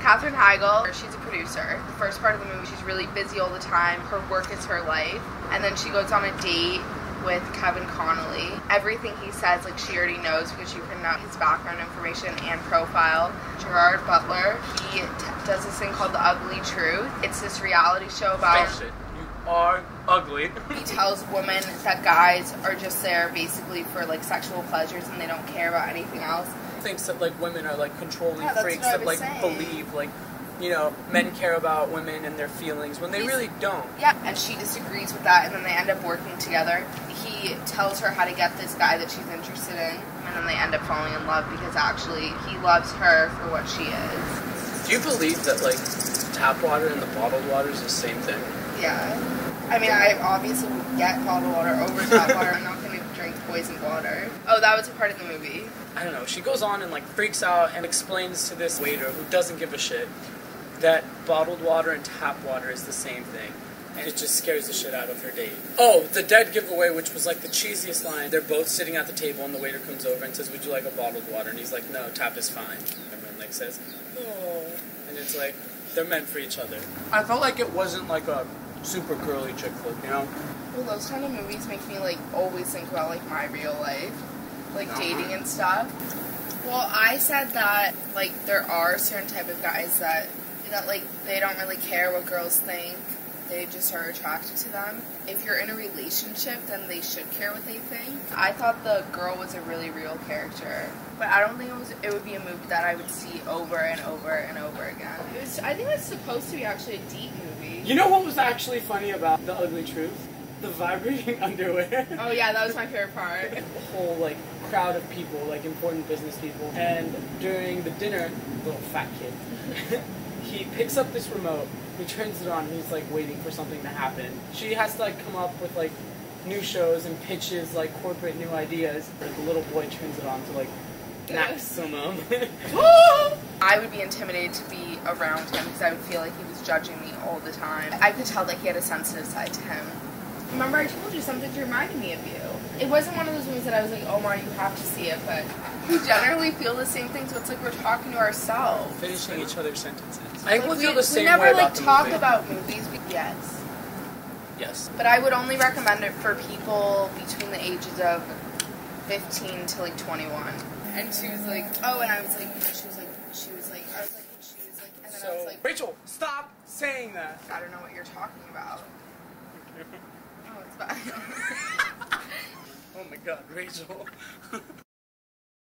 Katherine Heigl, she's a producer. The first part of the movie, she's really busy all the time. Her work is her life. And then she goes on a date with Kevin Connolly. Everything he says, like, she already knows because she printed out his background information and profile. Gerard Butler, he does this thing called The Ugly Truth. It's this reality show about... Bullshit. You are ugly. He tells women that guys are just there basically for, like, sexual pleasures and they don't care about anything else. Thinks that, like, women are, like, controlling Yeah, freaks that, like, believe, like, you know, men care about women and their feelings when they really don't. Yeah, and she disagrees with that, and then they end up working together. He tells her how to get this guy that she's interested in, and then they end up falling in love because actually he loves her for what she is. Do you believe that, like, tap water and the bottled water is the same thing? Yeah. I mean, I obviously would get bottled water over tap water. I'm not going to drink poisoned water. Oh, that was a part of the movie. I don't know. She goes on and, like, freaks out and explains to this waiter who doesn't give a shit that bottled water and tap water is the same thing. And it just scares the shit out of her date. Oh, the dead giveaway, which was like the cheesiest line. They're both sitting at the table and the waiter comes over and says, "Would you like a bottled water?" And he's like, "No, tap is fine." Everyone like says, "Oh." And it's like, they're meant for each other. I felt like it wasn't like a super girly chick flick, you know? Well, those kind of movies make me, like, always think about, like, my real life. Like, dating and stuff. Well, I said that, like, there are certain type of guys that like, they don't really care what girls think. They just are attracted to them. If you're in a relationship, then they should care what they think. I thought the girl was a really real character, but I don't think it would be a movie that I would see over and over and over again. I think it's supposed to be actually a deep movie. You know what was actually funny about The Ugly Truth? The vibrating underwear. Oh yeah, that was my favorite part. A whole, like, crowd of people, like, important business people. And during the dinner, little fat kid, he picks up this remote, he turns it on, and he's, like, waiting for something to happen. She has to, like, come up with, like, new shows and pitches, like, corporate new ideas. The little boy turns it on to, like, maximum. I would be intimidated to be around him because I would feel like he was judging me all the time. I could tell that he had a sensitive side to him. Remember I told you something's reminding me of you. It wasn't one of those movies that I was like, Omar, you have to see it, but we generally feel the same thing, so it's like we're talking to ourselves. Finishing each other's sentences. I think we'll feel the same way about the movie. We never, like, talk about movies. Yes. Yes. But I would only recommend it for people between the ages of 15 to, like, 21. And she was like, oh, and I was like, she was like, and then I was like, Rachel, stop saying that. I don't know what you're talking about. Oh, it's bad. Oh my god, Rachel.